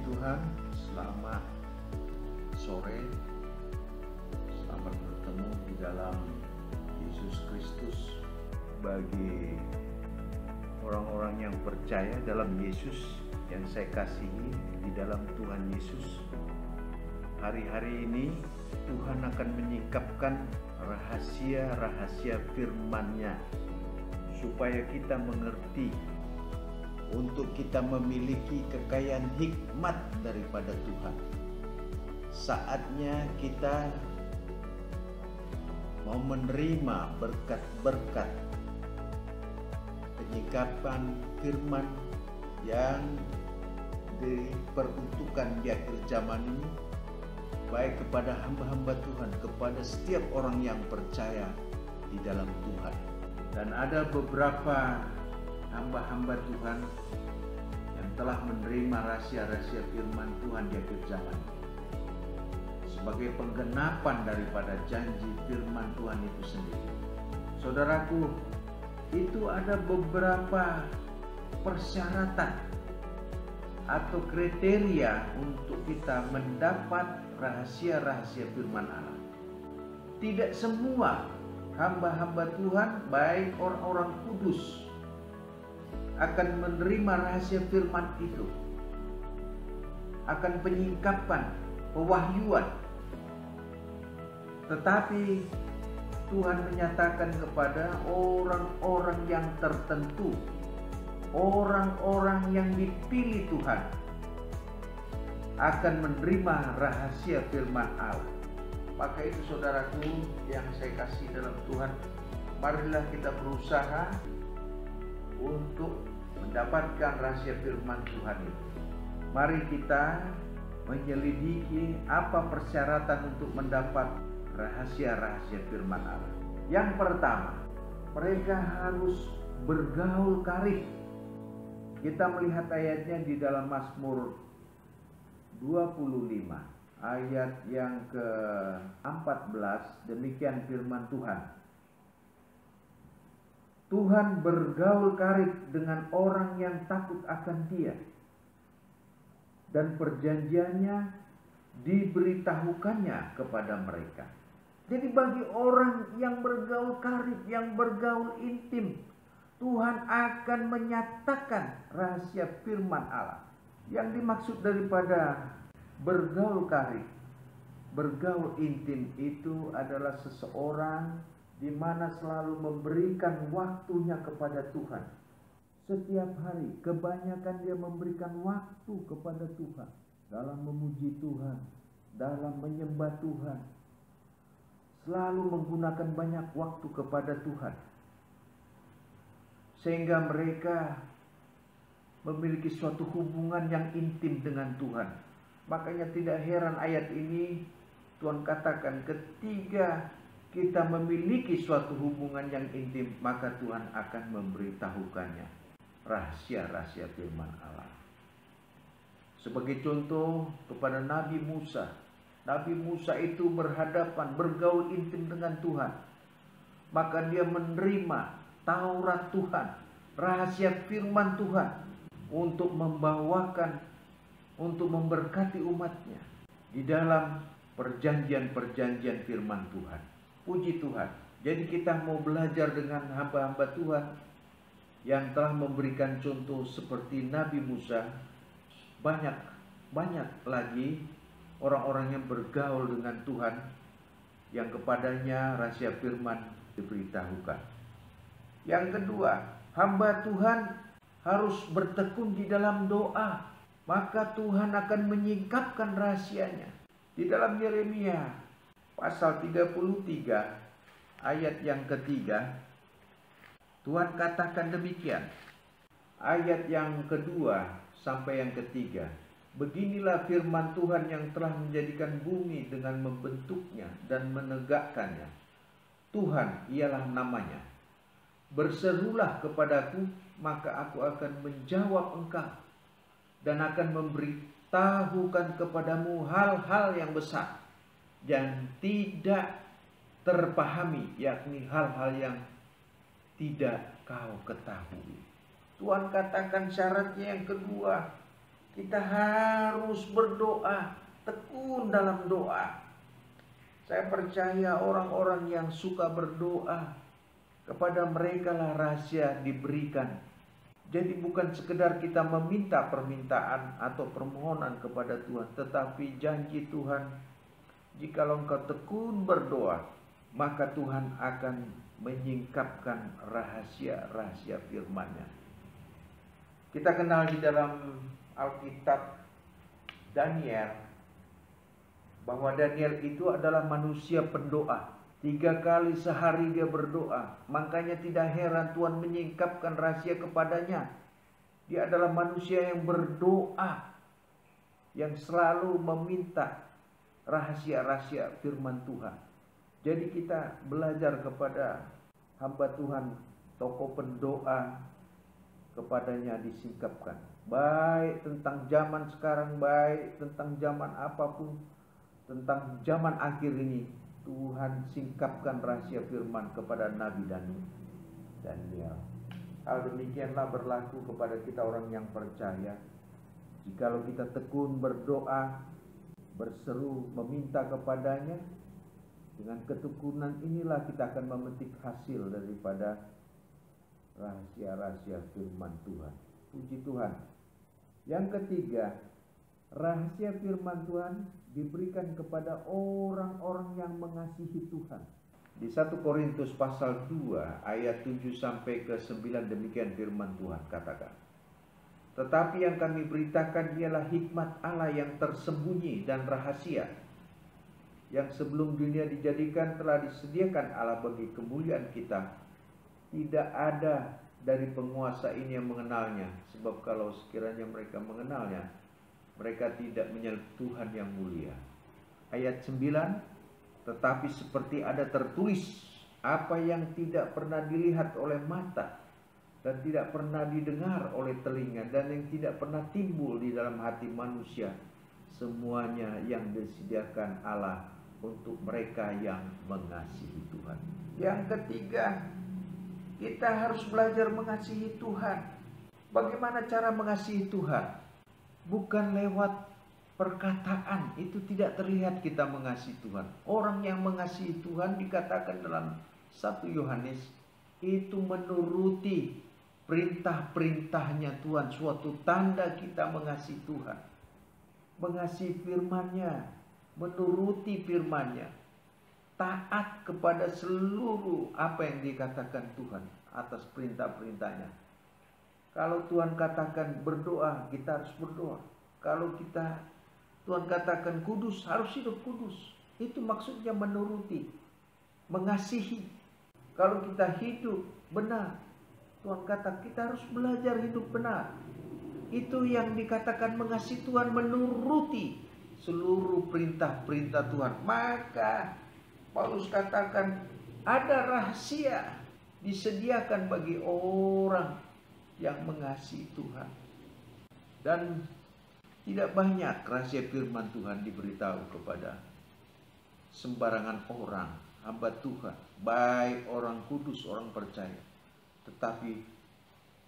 Tuhan, selamat sore, selamat bertemu di dalam Yesus Kristus. Bagi orang-orang yang percaya dalam Yesus yang saya kasihi di dalam Tuhan Yesus, hari-hari ini Tuhan akan menyingkapkan rahasia-rahasia firman-Nya supaya kita mengerti, untuk kita memiliki kekayaan hikmat daripada Tuhan. Saatnya kita mau menerima berkat-berkat penyikapan firman yang diperuntukkan di akhir zaman ini, baik kepada hamba-hamba Tuhan, kepada setiap orang yang percaya di dalam Tuhan. Dan ada beberapa hamba-hamba Tuhan yang telah menerima rahasia-rahasia firman Tuhan di akhir zaman sebagai penggenapan daripada janji firman Tuhan itu sendiri. Saudaraku, itu ada beberapa persyaratan atau kriteria untuk kita mendapat rahasia-rahasia firman Allah. Tidak semua hamba-hamba Tuhan, baik orang-orang kudus, akan menerima rahasia firman itu, akan penyingkapan, pewahyuan. Tetapi Tuhan menyatakan kepada orang-orang yang tertentu, orang-orang yang dipilih Tuhan, akan menerima rahasia firman Allah. Maka itu saudaraku yang saya kasih dalam Tuhan, marilah kita berusaha untuk mendapatkan rahasia firman Tuhan itu. Mari kita menyelidiki apa persyaratan untuk mendapat rahasia-rahasia firman Allah. Yang pertama, mereka harus bergaul karib. Kita melihat ayatnya di dalam Mazmur 25 ayat yang ke-14, demikian firman Tuhan. Tuhan bergaul karib dengan orang yang takut akan Dia, dan perjanjiannya diberitahukannya kepada mereka. Jadi bagi orang yang bergaul karib, yang bergaul intim, Tuhan akan menyatakan rahasia firman Allah. Yang dimaksud daripada bergaul karib, bergaul intim itu adalah seseorang di mana selalu memberikan waktunya kepada Tuhan. Setiap hari, kebanyakan dia memberikan waktu kepada Tuhan dalam memuji Tuhan, dalam menyembah Tuhan. Selalu menggunakan banyak waktu kepada Tuhan, sehingga mereka memiliki suatu hubungan yang intim dengan Tuhan. Makanya tidak heran ayat ini Tuhan katakan, ketika kita memiliki suatu hubungan yang intim, maka Tuhan akan memberitahukannya rahasia-rahasia firman Allah. Sebagai contoh kepada Nabi Musa. Nabi Musa itu berhadapan, bergaul intim dengan Tuhan. Maka dia menerima Taurat Tuhan, rahasia firman Tuhan, untuk membawakan, untuk memberkati umatnya di dalam perjanjian-perjanjian firman Tuhan. Puji Tuhan. Jadi kita mau belajar dengan hamba-hamba Tuhan yang telah memberikan contoh seperti Nabi Musa. Banyak lagi orang-orang yang bergaul dengan Tuhan, yang kepadanya rahasia firman diberitahukan. Yang kedua, hamba Tuhan harus bertekun di dalam doa, maka Tuhan akan menyingkapkan rahasianya. Di dalam Yeremia pasal 33 ayat yang ketiga, Tuhan katakan demikian. Ayat yang kedua sampai yang ketiga. Beginilah firman Tuhan yang telah menjadikan bumi dengan membentuknya dan menegakkannya. Tuhan ialah namanya. Berserulah kepadaku, maka aku akan menjawab engkau dan akan memberitahukan kepadamu hal-hal yang besar yang tidak terpahami, yakni hal-hal yang tidak kau ketahui. Tuhan katakan syaratnya yang kedua, Kita harus berdoa, tekun dalam doa. Saya percaya orang-orang yang suka berdoa, kepada mereka lah rahasia diberikan. Jadi bukan sekedar kita meminta permintaan atau permohonan kepada Tuhan, tetapi janji Tuhan, jikalau engkau tekun berdoa, maka Tuhan akan menyingkapkan rahasia-rahasia firman-Nya. Kita kenal di dalam Alkitab Daniel, bahwa Daniel itu adalah manusia pendoa. 3 kali sehari dia berdoa. Makanya tidak heran Tuhan menyingkapkan rahasia kepadanya. Dia adalah manusia yang berdoa, yang selalu meminta rahasia-rahasia firman Tuhan. Jadi kita belajar kepada hamba Tuhan, tokoh pendoa, kepadanya disingkapkan. Baik tentang zaman sekarang, baik tentang zaman apapun, tentang zaman akhir ini, Tuhan singkapkan rahasia firman kepada Nabi Daniel. Hal demikianlah berlaku kepada kita orang yang percaya. Jikalau kita tekun berdoa, berseru, meminta kepadanya, dengan ketekunan inilah kita akan memetik hasil daripada rahasia-rahasia firman Tuhan. Puji Tuhan. Yang ketiga, rahasia firman Tuhan diberikan kepada orang-orang yang mengasihi Tuhan. Di 1 Korintus pasal 2 ayat 7 sampai ke 9 demikian firman Tuhan katakan. Tetapi yang kami beritakan ialah hikmat Allah yang tersembunyi dan rahasia, yang sebelum dunia dijadikan telah disediakan Allah bagi kemuliaan kita. Tidak ada dari penguasa ini yang mengenalnya, sebab kalau sekiranya mereka mengenalnya, mereka tidak menyentuh Tuhan yang mulia. Ayat 9, tetapi seperti ada tertulis, apa yang tidak pernah dilihat oleh mata, dan tidak pernah didengar oleh telinga, dan yang tidak pernah timbul di dalam hati manusia, semuanya yang disediakan Allah untuk mereka yang mengasihi Tuhan. Yang ketiga, kita harus belajar mengasihi Tuhan. Bagaimana cara mengasihi Tuhan? Bukan lewat perkataan, itu tidak terlihat kita mengasihi Tuhan. Orang yang mengasihi Tuhan dikatakan dalam 1 Yohanes itu menuruti perintah-perintahnya Tuhan. Suatu tanda kita mengasihi Tuhan, mengasihi firman-Nya, menuruti firman-Nya, taat kepada seluruh apa yang dikatakan Tuhan atas perintah-perintahnya. Kalau Tuhan katakan berdoa, kita harus berdoa. Kalau Tuhan katakan kudus, harus hidup kudus. Itu maksudnya menuruti, mengasihi. Kalau kita hidup benar, Tuhan kata kita harus belajar hidup benar. Itu yang dikatakan mengasihi Tuhan, menuruti seluruh perintah-perintah Tuhan. Maka Paulus katakan ada rahasia disediakan bagi orang yang mengasihi Tuhan. Dan tidak banyak rahasia firman Tuhan diberitahu kepada sembarangan orang, hamba Tuhan, baik orang kudus, orang percaya, tetapi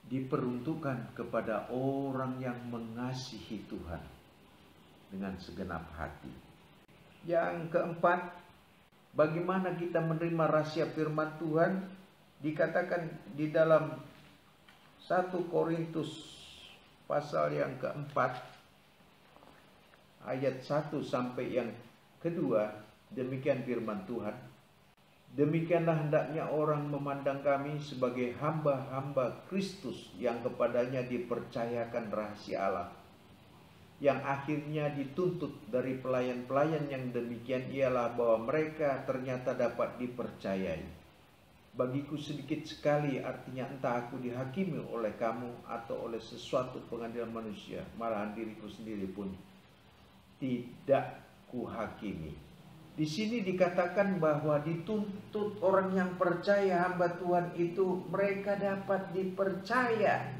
diperuntukkan kepada orang yang mengasihi Tuhan dengan segenap hati. Yang keempat, bagaimana kita menerima rahasia firman Tuhan? Dikatakan di dalam 1 Korintus pasal yang keempat ayat 1 sampai yang kedua, demikian firman Tuhan. Demikianlah hendaknya orang memandang kami sebagai hamba-hamba Kristus yang kepadanya dipercayakan rahasia Allah, yang akhirnya dituntut dari pelayan-pelayan yang demikian ialah bahwa mereka ternyata dapat dipercayai. Bagiku sedikit sekali, artinya entah aku dihakimi oleh kamu atau oleh sesuatu pengadilan manusia, malahan diriku sendiri pun tidak kuhakimi. Di sini dikatakan bahwa dituntut orang yang percaya, hamba Tuhan itu mereka dapat dipercaya.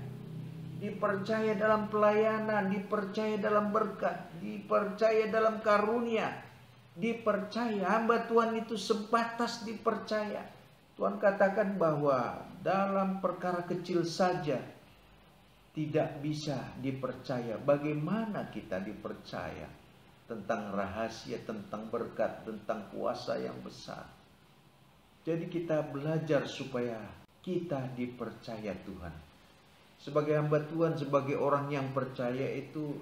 Dipercaya dalam pelayanan, dipercaya dalam berkat, dipercaya dalam karunia, dipercaya. Hamba Tuhan itu sebatas dipercaya. Tuhan katakan bahwa dalam perkara kecil saja tidak bisa dipercaya. Bagaimana kita dipercaya tentang rahasia, tentang berkat, tentang kuasa yang besar? Jadi kita belajar supaya kita dipercaya Tuhan. Sebagai hamba Tuhan, sebagai orang yang percaya itu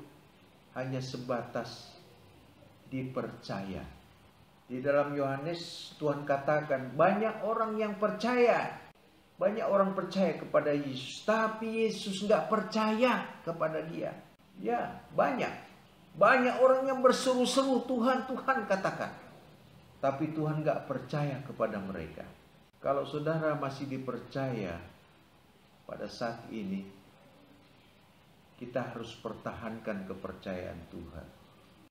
hanya sebatas dipercaya. Di dalam Yohanes Tuhan katakan banyak orang yang percaya. Banyak orang percaya kepada Yesus, tapi Yesus nggak percaya kepada dia. Ya, banyak. Banyak orang yang berseru-seru Tuhan, Tuhan katakan. Tapi Tuhan nggak percaya kepada mereka. Kalau saudara masih dipercaya pada saat ini, kita harus pertahankan kepercayaan Tuhan.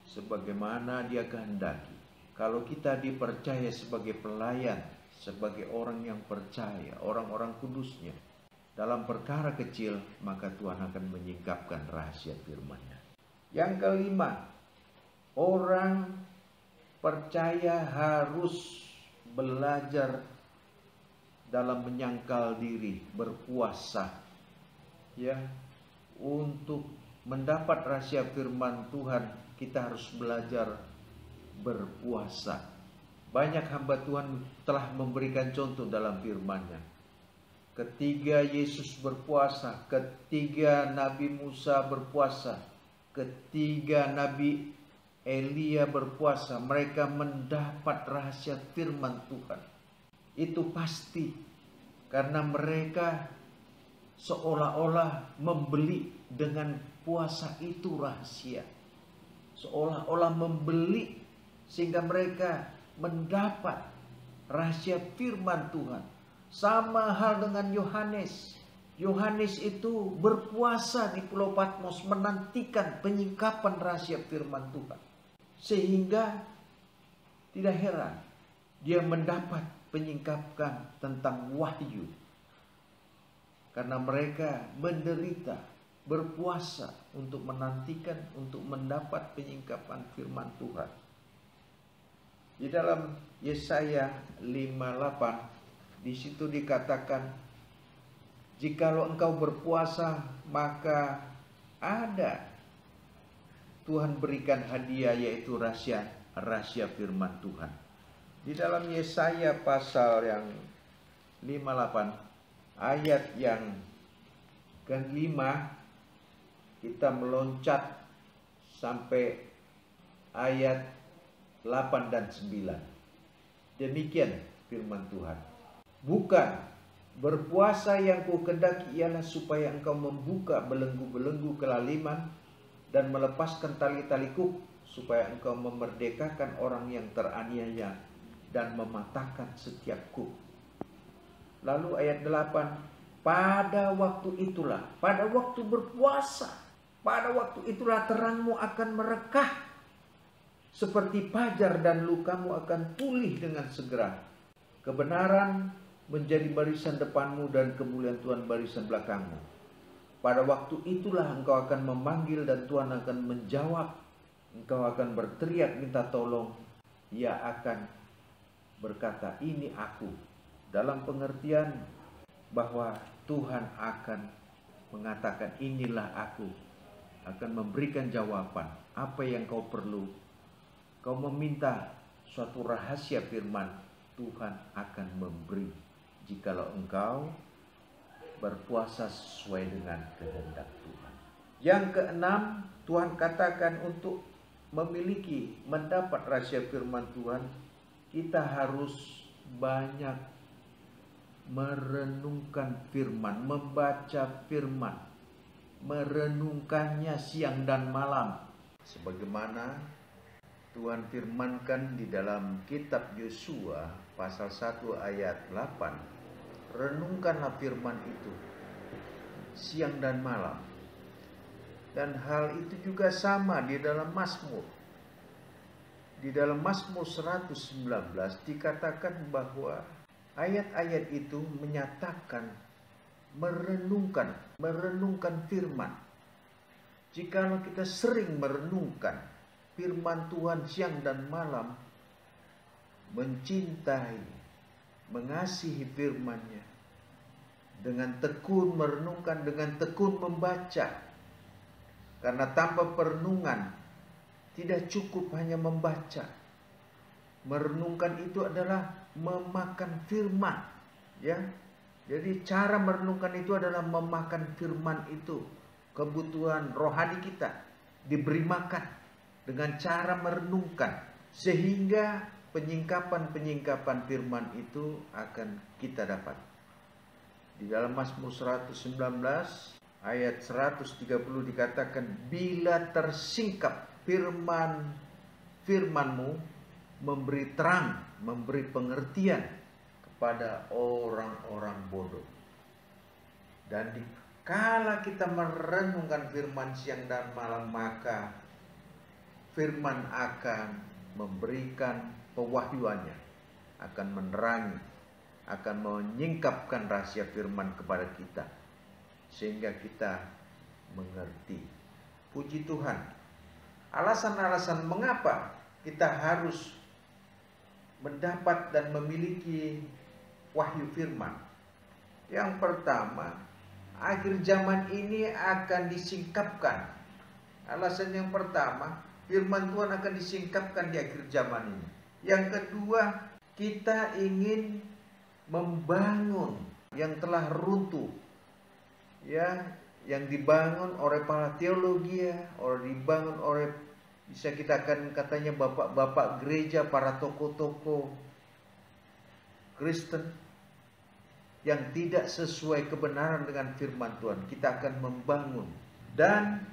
Sebagaimana dia kehendaki. Kalau kita dipercaya sebagai pelayan, sebagai orang yang percaya, orang-orang kudusnya, dalam perkara kecil, maka Tuhan akan menyingkapkan rahasia firman-Nya. Yang kelima, orang percaya harus belajar dalam menyangkal diri, berpuasa, ya, untuk mendapat rahasia firman Tuhan, kita harus belajar berpuasa. Banyak hamba Tuhan telah memberikan contoh dalam firman-Nya. Ketika Yesus berpuasa, ketika Nabi Musa berpuasa, ketika Nabi Elia berpuasa, mereka mendapat rahasia firman Tuhan. Itu pasti karena mereka seolah-olah membeli dengan puasa itu rahasia. Seolah-olah membeli sehingga mereka mendapat rahasia firman Tuhan. Sama hal dengan Yohanes. Yohanes itu berpuasa di Pulau Patmos menantikan penyingkapan rahasia firman Tuhan. Sehingga tidak heran dia mendapat penyingkapan tentang wahyu. Karena mereka menderita, berpuasa untuk menantikan, untuk mendapat penyingkapan firman Tuhan. Di dalam Yesaya 58, di situ dikatakan, jikalau engkau berpuasa, maka ada Tuhan berikan hadiah, yaitu rahasia firman Tuhan. Di dalam Yesaya pasal yang 58, ayat yang ke-5, kita meloncat sampai ayat 8 dan 9. Demikian firman Tuhan. Bukan berpuasa yang kukehendaki ialah supaya engkau membuka belenggu-belenggu kelaliman dan melepaskan tali-tali kuk, supaya engkau memerdekakan orang yang teraniaya dan mematahkan setiap kuk. Lalu ayat 8, pada waktu itulah, pada waktu berpuasa, pada waktu itulah terangmu akan merekah seperti fajar dan lukamu akan pulih dengan segera. Kebenaran menjadi barisan depanmu dan kemuliaan Tuhan barisan belakangmu. Pada waktu itulah engkau akan memanggil dan Tuhan akan menjawab. Engkau akan berteriak minta tolong. Ia akan berkata, ini aku. Dalam pengertian bahwa Tuhan akan mengatakan, inilah aku. Akan memberikan jawaban. Apa yang kau perlu. Kau meminta suatu rahasia firman, Tuhan akan memberi. Jikalau engkau berpuasa sesuai dengan kehendak Tuhan. Yang keenam, Tuhan katakan untuk mendapat rahasia firman Tuhan, kita harus banyak merenungkan firman, membaca firman, merenungkannya siang dan malam. Sebagaimana Tuhan firmankan di dalam kitab Yosua pasal 1 ayat 8. Renungkanlah firman itu siang dan malam. Dan hal itu juga sama di dalam Mazmur. Di dalam Mazmur 119 dikatakan bahwa ayat-ayat itu menyatakan merenungkan firman. Jikalau kita sering merenungkan firman Tuhan siang dan malam, mencintai, mengasihi firman-Nya, dengan tekun merenungkan, dengan tekun membaca. Karena tanpa perenungan tidak cukup hanya membaca. Merenungkan itu adalah memakan firman, ya. Jadi cara merenungkan itu adalah memakan firman itu. Kebutuhan rohani kita diberi makan dengan cara merenungkan, sehingga penyingkapan-penyingkapan firman itu akan kita dapat. Di dalam Mazmur 119 ayat 130 dikatakan, bila tersingkap firman-Mu memberi terang, memberi pengertian kepada orang-orang bodoh. Dan kala kita merenungkan firman siang dan malam, maka firman akan memberikan pewahyuannya, akan menerangi, akan menyingkapkan rahasia firman kepada kita, sehingga kita mengerti. Puji Tuhan. Alasan-alasan mengapa kita harus mendapat dan memiliki wahyu firman. Yang pertama, akhir zaman ini akan disingkapkan. Alasan yang pertama, firman Tuhan akan disingkapkan di akhir zaman ini. Yang kedua, kita ingin membangun yang telah runtuh, ya, yang dibangun oleh para teologi, dibangun oleh, bisa kita akan katanya bapak-bapak gereja, para tokoh-tokoh Kristen yang tidak sesuai kebenaran dengan firman Tuhan. Kita akan membangun. Dan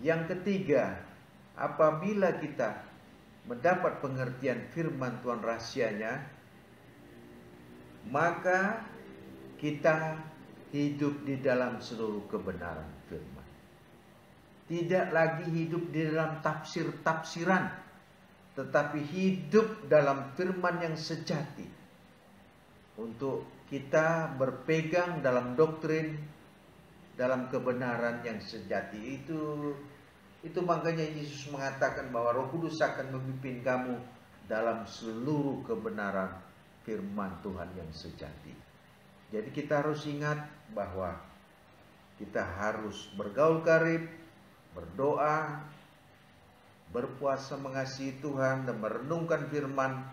yang ketiga, apabila kita mendapat pengertian firman Tuhan rahasianya, maka kita hidup di dalam seluruh kebenaran firman. Tidak lagi hidup di dalam tafsir-tafsiran, tetapi hidup dalam firman yang sejati. Untuk kita berpegang dalam doktrin, dalam kebenaran yang sejati itu makanya Yesus mengatakan bahwa Roh Kudus akan memimpin kamu dalam seluruh kebenaran firman Tuhan yang sejati. Jadi kita harus ingat bahwa kita harus bergaul karib, berdoa, berpuasa mengasihi Tuhan, dan merenungkan firman,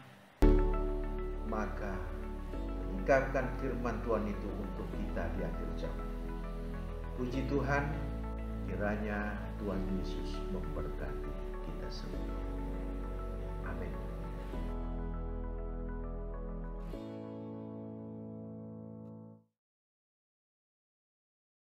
maka meningkatkan firman Tuhan itu untuk kita di akhir zaman. Puji Tuhan, kiranya Tuhan Yesus memberkati kita semua.